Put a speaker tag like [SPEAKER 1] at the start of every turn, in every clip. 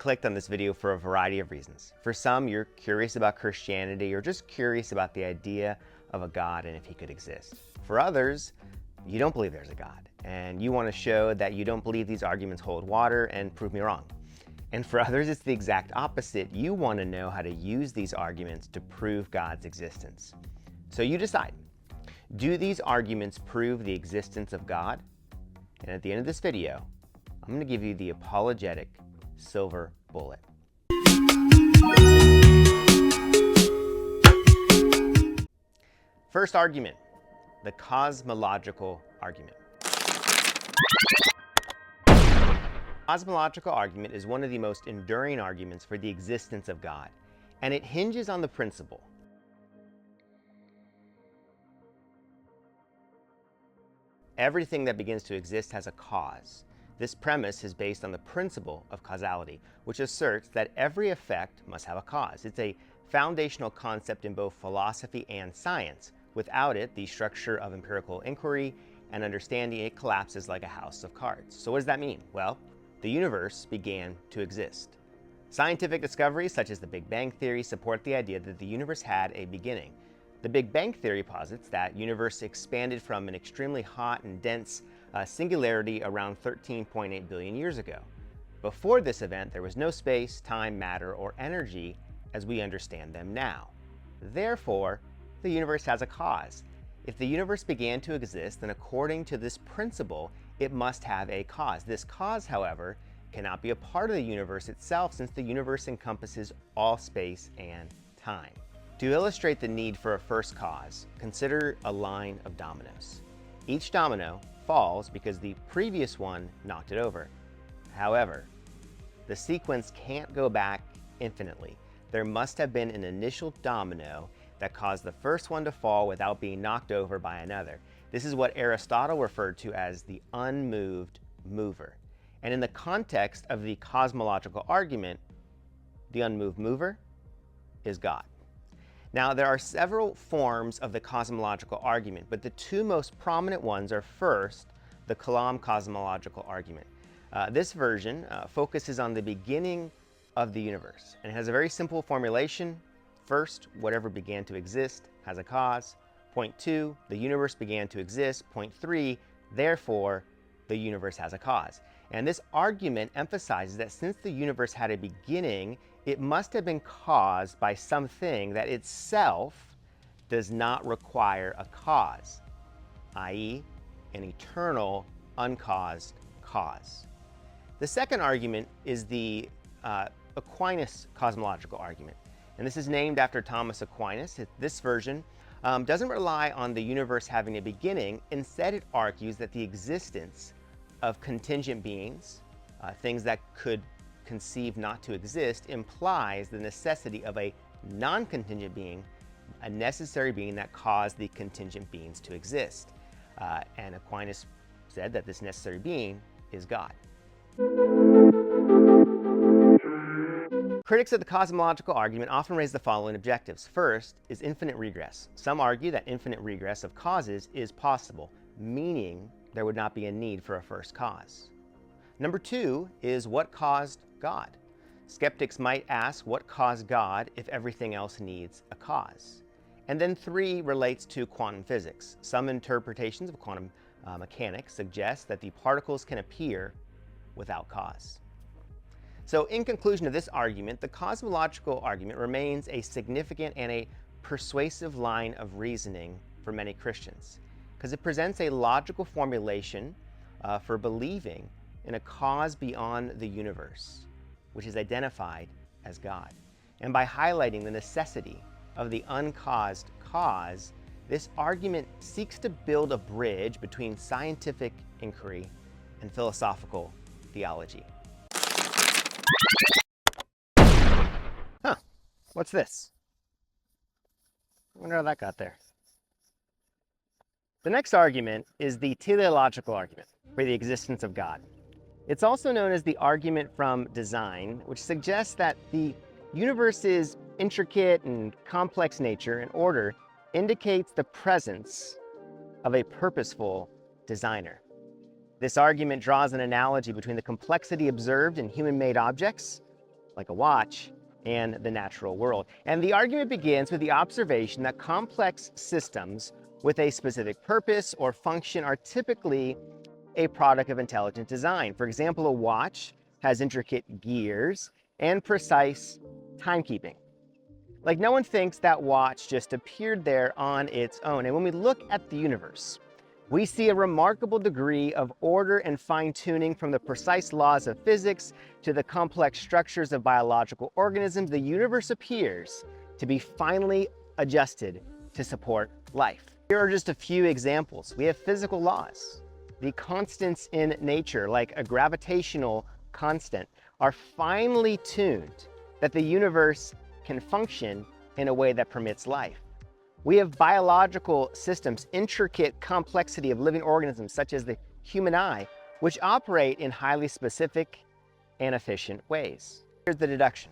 [SPEAKER 1] clicked on this video for a variety of reasons. For some, you're curious about Christianity or just curious about the idea of a God and if he could exist. For others, you don't believe there's a God, and you want to show that you don't believe these arguments hold water and prove me wrong. And for others, it's the exact opposite. You want to know how to use these arguments to prove God's existence. So you decide, do these arguments prove the existence of God? And at the end of this video, I'm going to give you the apologetic silver bullet. First argument, the cosmological argument. Cosmological argument is one of the most enduring arguments for the existence of God, and it hinges on the principle everything that begins to exist has a cause. This premise is based on the principle of causality, which asserts that every effect must have a cause. It's a foundational concept in both philosophy and science. Without it, the structure of empirical inquiry and understanding, it collapses like a house of cards. So what does that mean? Well, the universe began to exist. Scientific discoveries such as the Big Bang Theory support the idea that the universe had a beginning. The Big Bang Theory posits that the universe expanded from an extremely hot and dense singularity around 13.8 billion years ago. Before this event, there was no space, time, matter, or energy as we understand them now. Therefore, the universe has a cause. If the universe began to exist, then according to this principle, it must have a cause. This cause, however, cannot be a part of the universe itself, since the universe encompasses all space and time. To illustrate the need for a first cause, consider a line of dominoes. Each domino falls because the previous one knocked it over. However, the sequence can't go back infinitely. There must have been an initial domino that caused the first one to fall without being knocked over by another. This is what Aristotle referred to as the unmoved mover. And in the context of the cosmological argument, the unmoved mover is God. Now, there are several forms of the cosmological argument, but the two most prominent ones are first, the Kalam cosmological argument. This version focuses on the beginning of the universe, and it has a very simple formulation. First, whatever began to exist has a cause. Point 2, the universe began to exist. Point 3, therefore, the universe has a cause. And this argument emphasizes that since the universe had a beginning, it must have been caused by something that itself does not require a cause, i.e., an eternal, uncaused cause. The second argument is the Aquinas cosmological argument. And this is named after Thomas Aquinas. This version doesn't rely on the universe having a beginning. Instead, it argues that the existence of contingent beings, things that could conceive not to exist, implies the necessity of a non-contingent being, a necessary being that caused the contingent beings to exist. And Aquinas said that this necessary being is God. Critics of the cosmological argument often raise the following objectives. First is infinite regress. Some argue that infinite regress of causes is possible, meaning there would not be a need for a first cause. Number 2 is what caused God. Skeptics might ask what caused God if everything else needs a cause. And then 3 relates to quantum physics. Some interpretations of quantum mechanics suggest that the particles can appear without cause. So in conclusion of this argument, the cosmological argument remains a significant and a persuasive line of reasoning for many Christians, because it presents a logical formulation for believing in a cause beyond the universe, which is identified as God. And by highlighting the necessity of the uncaused cause, this argument seeks to build a bridge between scientific inquiry and philosophical theology. Huh, what's this? I wonder how that got there. The next argument is the teleological argument for the existence of God. It's also known as the argument from design, which suggests that the universe's intricate and complex nature and order indicates the presence of a purposeful designer. This argument draws an analogy between the complexity observed in human-made objects like a watch, and the natural world. And the argument begins with the observation that complex systems with a specific purpose or function are typically a product of intelligent design. For example, a watch has intricate gears and precise timekeeping. Like, no one thinks that watch just appeared there on its own. And when we look at the universe, we see a remarkable degree of order and fine-tuning, from the precise laws of physics to the complex structures of biological organisms. The universe appears to be finely adjusted to support life. Here are just a few examples. We have physical laws. The constants in nature, like a gravitational constant, are finely tuned that the universe can function in a way that permits life. We have biological systems, intricate complexity of living organisms such as the human eye, which operate in highly specific and efficient ways. Here's the deduction.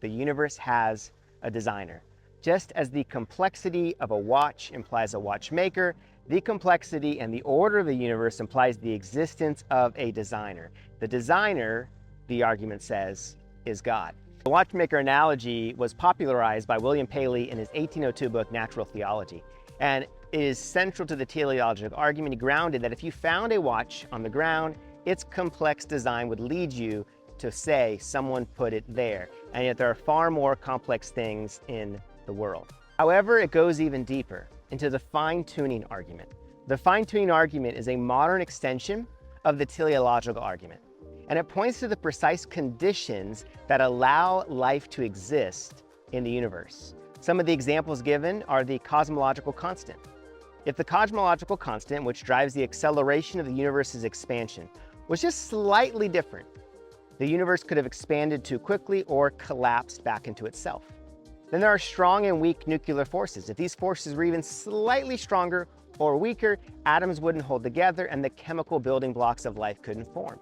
[SPEAKER 1] The universe has a designer. Just as the complexity of a watch implies a watchmaker, the complexity and the order of the universe implies the existence of a designer. The designer, the argument says, is God. The watchmaker analogy was popularized by William Paley in his 1802 book, Natural Theology, and it is central to the teleological argument. He grounded that if you found a watch on the ground, its complex design would lead you to say someone put it there, and yet there are far more complex things in the world. However, it goes even deeper into the fine-tuning argument. The fine-tuning argument is a modern extension of the teleological argument, and it points to the precise conditions that allow life to exist in the universe. Some of the examples given are the cosmological constant. If the cosmological constant, which drives the acceleration of the universe's expansion, was just slightly different, the universe could have expanded too quickly or collapsed back into itself. Then there are strong and weak nuclear forces. If these forces were even slightly stronger or weaker, atoms wouldn't hold together and the chemical building blocks of life couldn't form.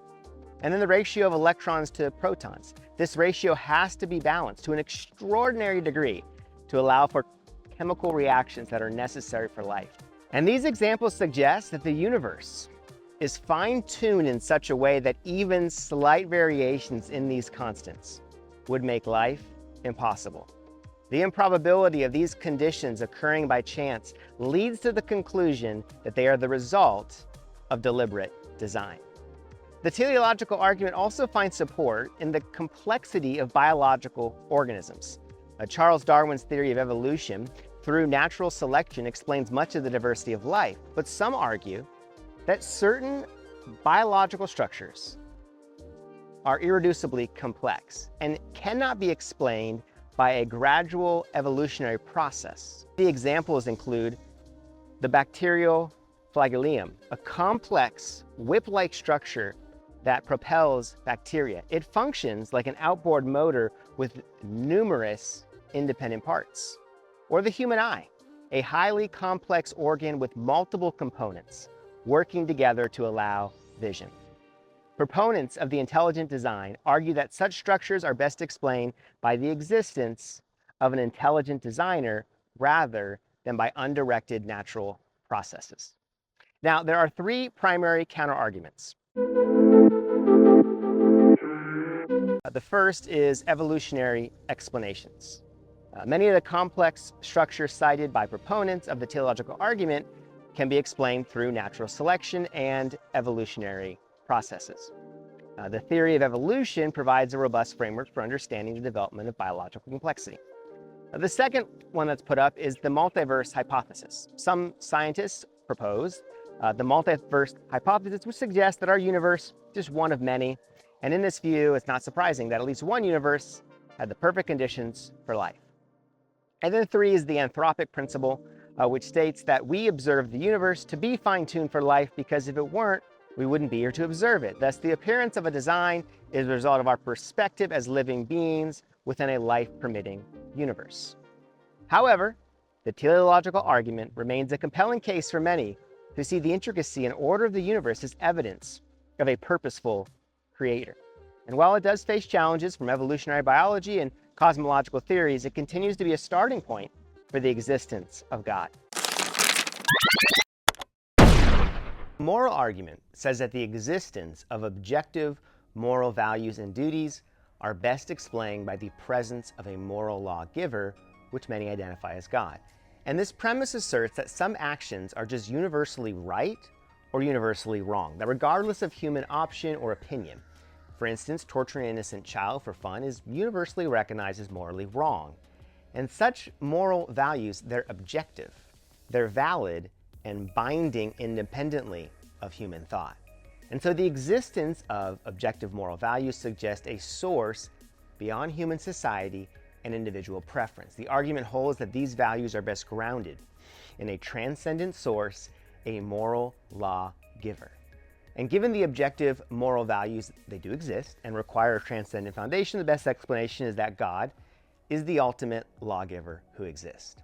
[SPEAKER 1] And then the ratio of electrons to protons. This ratio has to be balanced to an extraordinary degree to allow for chemical reactions that are necessary for life. And these examples suggest that the universe is fine-tuned in such a way that even slight variations in these constants would make life impossible. The improbability of these conditions occurring by chance leads to the conclusion that they are the result of deliberate design. The teleological argument also finds support in the complexity of biological organisms. Charles Darwin's theory of evolution through natural selection explains much of the diversity of life, but some argue that certain biological structures are irreducibly complex and cannot be explained by a gradual evolutionary process. The examples include the bacterial flagellum, a complex whip-like structure that propels bacteria. It functions like an outboard motor with numerous independent parts. Or the human eye, a highly complex organ with multiple components working together to allow vision. Proponents of the intelligent design argue that such structures are best explained by the existence of an intelligent designer rather than by undirected natural processes. Now, there are three primary counterarguments. The first is evolutionary explanations. Many of the complex structures cited by proponents of the teleological argument can be explained through natural selection and evolutionary processes. The theory of evolution provides a robust framework for understanding the development of biological complexity. The second one that's put up is the multiverse hypothesis. Some scientists propose the multiverse hypothesis, which suggests that our universe is just one of many. And in this view, it's not surprising that at least one universe had the perfect conditions for life. And then three is the anthropic principle, which states that we observe the universe to be fine-tuned for life because if it weren't, we wouldn't be here to observe it. Thus, the appearance of a design is a result of our perspective as living beings within a life-permitting universe. However, the teleological argument remains a compelling case for many who see the intricacy and order of the universe as evidence of a purposeful creator. And while it does face challenges from evolutionary biology and cosmological theories, it continues to be a starting point for the existence of God. The moral argument says that the existence of objective moral values and duties are best explained by the presence of a moral lawgiver, which many identify as God. And this premise asserts that some actions are just universally right or universally wrong, that regardless of human option or opinion. For instance, torturing an innocent child for fun is universally recognized as morally wrong. And such moral values, they're objective, they're valid, and binding independently of human thought. And so the existence of objective moral values suggests a source beyond human society and individual preference. The argument holds that these values are best grounded in a transcendent source, a moral lawgiver. And given the objective moral values, they do exist and require a transcendent foundation, the best explanation is that God is the ultimate lawgiver who exists.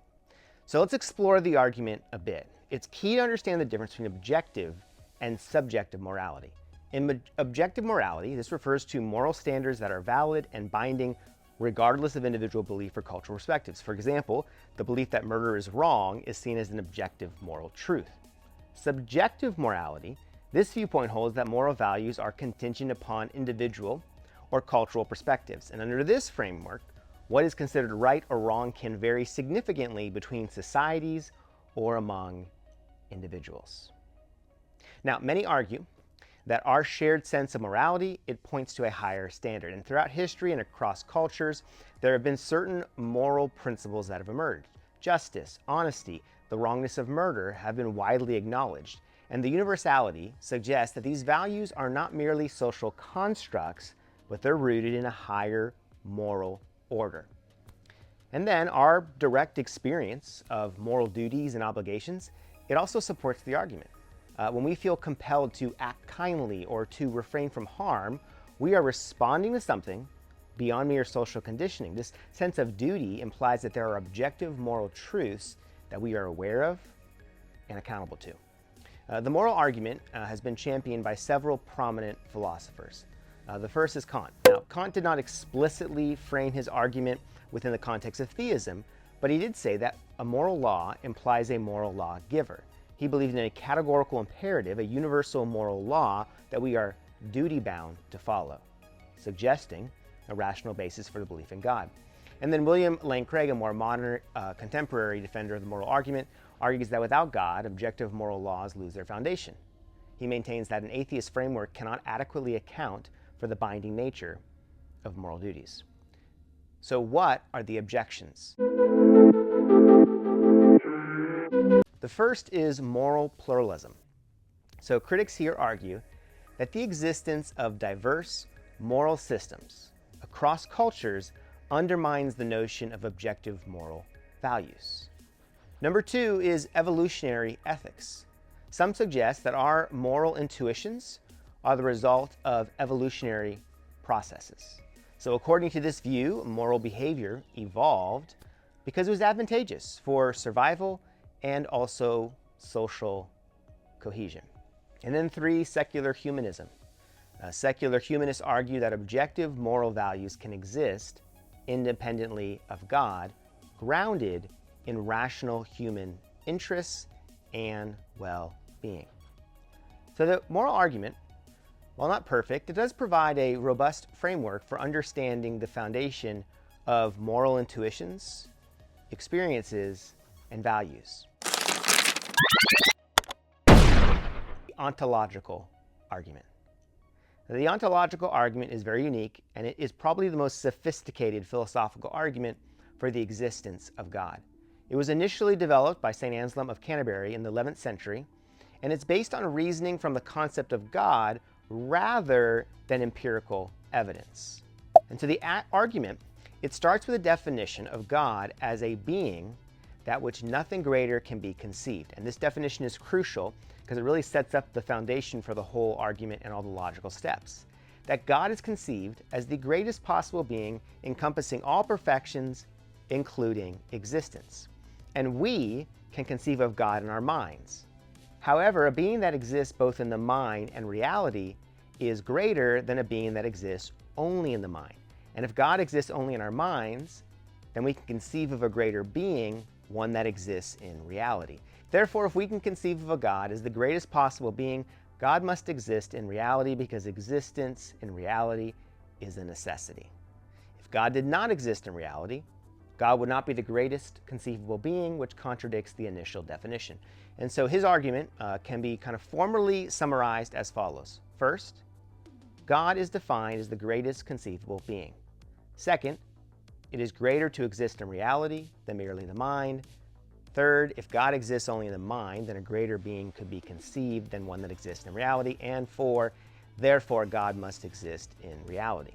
[SPEAKER 1] So let's explore the argument a bit. It's key to understand the difference between objective and subjective morality. In objective morality, this refers to moral standards that are valid and binding regardless of individual belief or cultural perspectives. For example, the belief that murder is wrong is seen as an objective moral truth. Subjective morality, this viewpoint holds that moral values are contingent upon individual or cultural perspectives. And under this framework, what is considered right or wrong can vary significantly between societies or among individuals. Now, many argue that our shared sense of morality, it points to a higher standard. And throughout history and across cultures, there have been certain moral principles that have emerged. Justice, honesty, the wrongness of murder have been widely acknowledged. And the universality suggests that these values are not merely social constructs, but they're rooted in a higher moral order. And then our direct experience of moral duties and obligations, it also supports the argument. When we feel compelled to act kindly or to refrain from harm, we are responding to something beyond mere social conditioning. This sense of duty implies that there are objective moral truths that we are aware of and accountable to. The moral argument has been championed by several prominent philosophers. The first is Kant. Now, Kant did not explicitly frame his argument within the context of theism, but he did say that a moral law implies a moral lawgiver. He believed in a categorical imperative, a universal moral law that we are duty-bound to follow, suggesting a rational basis for the belief in God. And then William Lane Craig, a more modern contemporary defender of the moral argument, argues that without God, objective moral laws lose their foundation. He maintains that an atheist framework cannot adequately account for the binding nature of moral duties. So what are the objections? The first is moral pluralism. So critics here argue that the existence of diverse moral systems across cultures undermines the notion of objective moral values. Number two is evolutionary ethics. Some suggest that our moral intuitions are the result of evolutionary processes. So according to this view, moral behavior evolved because it was advantageous for survival and also social cohesion. And then three, secular humanism. Secular humanists argue that objective moral values can exist independently of God, grounded in rational human interests and well-being. So the moral argument, while not perfect, it does provide a robust framework for understanding the foundation of moral intuitions, experiences, and values. The ontological argument. The ontological argument is very unique, and it is probably the most sophisticated philosophical argument for the existence of God. It was initially developed by St. Anselm of Canterbury in the 11th century, and it's based on reasoning from the concept of God rather than empirical evidence. And so the argument, it starts with a definition of God as a being that which nothing greater can be conceived. And this definition is crucial because it really sets up the foundation for the whole argument and all the logical steps. That God is conceived as the greatest possible being encompassing all perfections, including existence. And we can conceive of God in our minds. However, a being that exists both in the mind and reality is greater than a being that exists only in the mind. And if God exists only in our minds, then we can conceive of a greater being, one that exists in reality. Therefore, if we can conceive of a God as the greatest possible being, God must exist in reality because existence in reality is a necessity. If God did not exist in reality, God would not be the greatest conceivable being, which contradicts the initial definition. And so his argument can be kind of formally summarized as follows. First, God is defined as the greatest conceivable being. Second, it is greater to exist in reality than merely the mind. Third, if God exists only in the mind, then a greater being could be conceived than one that exists in reality. And four, therefore God must exist in reality.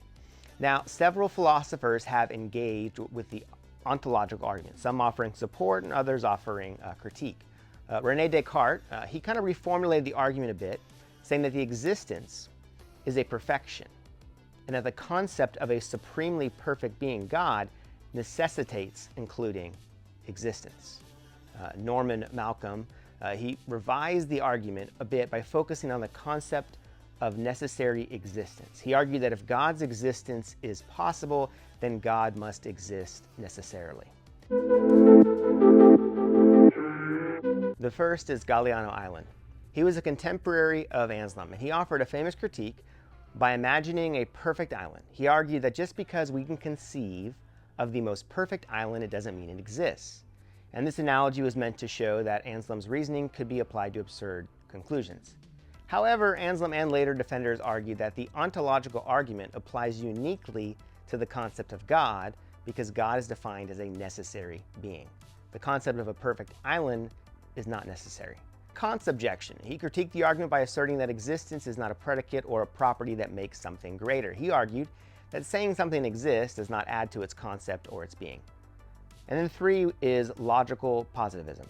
[SPEAKER 1] Now, several philosophers have engaged with the ontological argument, some offering support and others offering critique. René Descartes, he kind of reformulated the argument a bit, saying that the existence is a perfection, and that the concept of a supremely perfect being, God, necessitates including existence. Norman Malcolm, he revised the argument a bit by focusing on the concept of necessary existence. He argued that if God's existence is possible, then God must exist necessarily. The first is Galiano Island. He was a contemporary of Anselm, and he offered a famous critique by imagining a perfect island. He argued that just because we can conceive of the most perfect island, it doesn't mean it exists. And this analogy was meant to show that Anselm's reasoning could be applied to absurd conclusions. However, Anselm and later defenders argued that the ontological argument applies uniquely to the concept of God because God is defined as a necessary being. The concept of a perfect island is not necessary. Kant's objection. He critiqued the argument by asserting that existence is not a predicate or a property that makes something greater. He argued that saying something exists does not add to its concept or its being. And then three is logical positivism.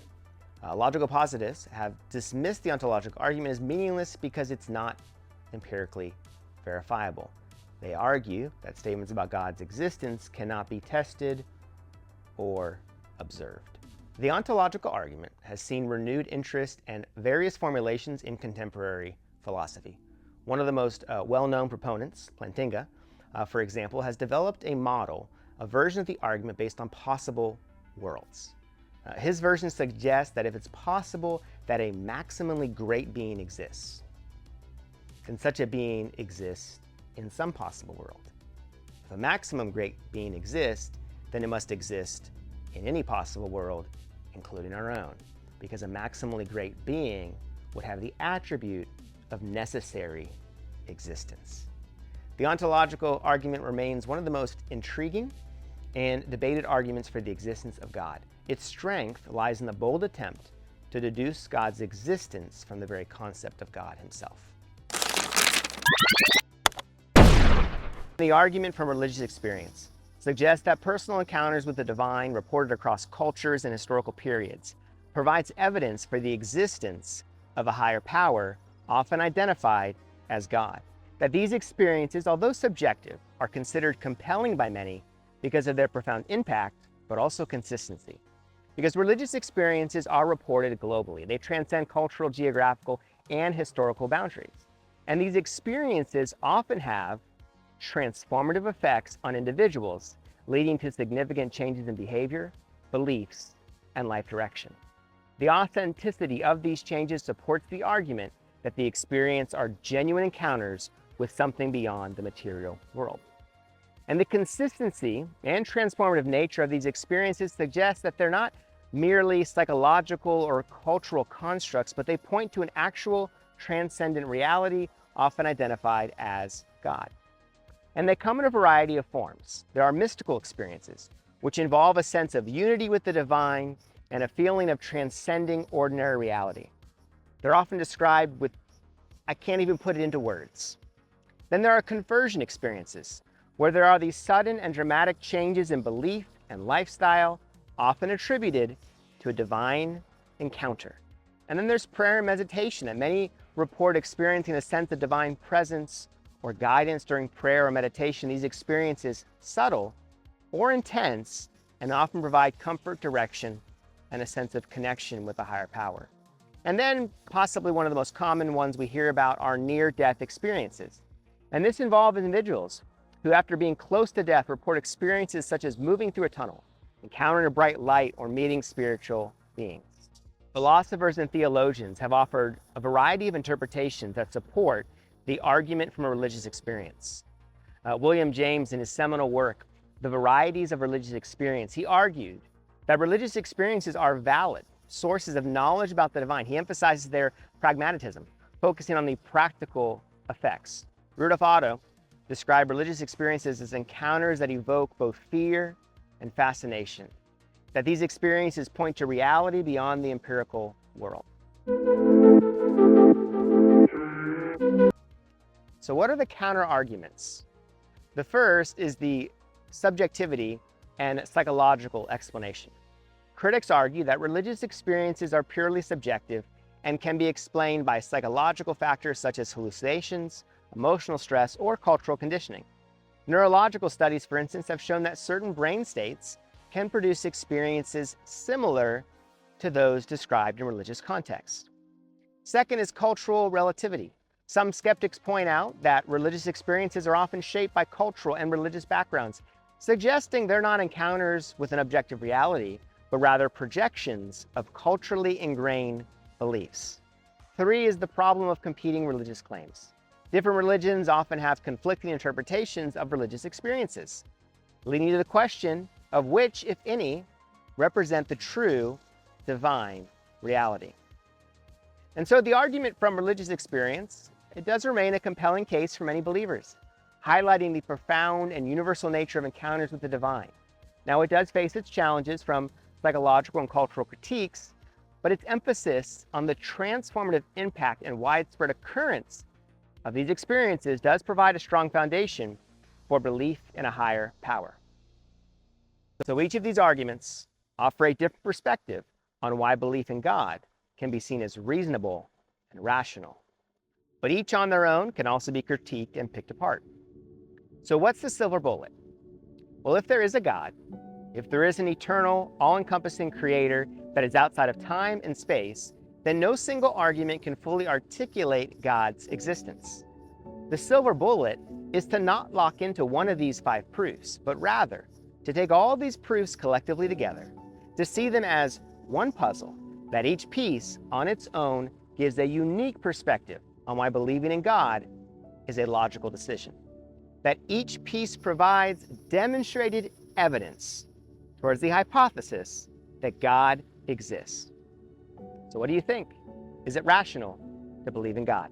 [SPEAKER 1] Logical positivists have dismissed the ontological argument as meaningless because it's not empirically verifiable. They argue that statements about God's existence cannot be tested or observed. The ontological argument has seen renewed interest and various formulations in contemporary philosophy. One of the most well-known proponents, Plantinga, for example, has developed a model, a version of the argument based on possible worlds. His version suggests that if it's possible that a maximally great being exists, then such a being exists in some possible world. If a maximum great being exists, then it must exist in any possible world, including our own, because a maximally great being would have the attribute of necessary existence. The ontological argument remains one of the most intriguing and debated arguments for the existence of God. Its strength lies in the bold attempt to deduce God's existence from the very concept of God himself. The argument from religious experience suggests that personal encounters with the divine reported across cultures and historical periods provides evidence for the existence of a higher power, often identified as God. That these experiences, although subjective, are considered compelling by many because of their profound impact, but also consistency. Because religious experiences are reported globally. They transcend cultural, geographical, and historical boundaries. And these experiences often have transformative effects on individuals, leading to significant changes in behavior, beliefs, and life direction. The authenticity of these changes supports the argument that the experience are genuine encounters with something beyond the material world. And the consistency and transformative nature of these experiences suggests that they're not merely psychological or cultural constructs, but they point to an actual transcendent reality, often identified as God. And they come in a variety of forms. There are mystical experiences, which involve a sense of unity with the divine and a feeling of transcending ordinary reality. They're often described with, I can't even put it into words. Then there are conversion experiences, where there are these sudden and dramatic changes in belief and lifestyle, often attributed to a divine encounter. And then there's prayer and meditation, and many report experiencing a sense of divine presence or guidance during prayer or meditation. These experiences, subtle or intense, and often provide comfort, direction, and a sense of connection with a higher power. And then possibly one of the most common ones we hear about are near-death experiences. And this involves individuals who, after being close to death, report experiences such as moving through a tunnel, encountering a bright light, or meeting spiritual beings. Philosophers and theologians have offered a variety of interpretations that support the argument from a religious experience. William James, in his seminal work, the varieties of religious experience, he argued that religious experiences are valid sources of knowledge about the divine. He emphasizes their pragmatism, focusing on the practical effects. Rudolf Otto described religious experiences as encounters that evoke both fear and fascination, that these experiences point to reality beyond the empirical world. So what are the counter-arguments? The first is the subjectivity and psychological explanation. Critics argue that religious experiences are purely subjective and can be explained by psychological factors such as hallucinations, emotional stress, or cultural conditioning. Neurological studies, for instance, have shown that certain brain states can produce experiences similar to those described in religious contexts. Second is cultural relativity. Some skeptics point out that religious experiences are often shaped by cultural and religious backgrounds, suggesting they're not encounters with an objective reality, but rather projections of culturally ingrained beliefs. Three is the problem of competing religious claims. Different religions often have conflicting interpretations of religious experiences, leading to the question of which, if any, represent the true divine reality. And so the argument from religious experience, it does remain a compelling case for many believers, highlighting the profound and universal nature of encounters with the divine. Now, it does face its challenges from psychological and cultural critiques, but its emphasis on the transformative impact and widespread occurrence of these experiences does provide a strong foundation for belief in a higher power. So each of these arguments offer a different perspective on why belief in God can be seen as reasonable and rational, but each on their own can also be critiqued and picked apart. So what's the silver bullet? Well, if there is a God, if there is an eternal, all-encompassing creator that is outside of time and space, then no single argument can fully articulate God's existence. The silver bullet is to not lock into one of these 5 proofs, but rather to take all these proofs collectively together, to see them as one puzzle, that each piece on its own gives a unique perspective on why believing in God is a logical decision. That each piece provides demonstrated evidence towards the hypothesis that God exists. So what do you think? Is it rational to believe in God?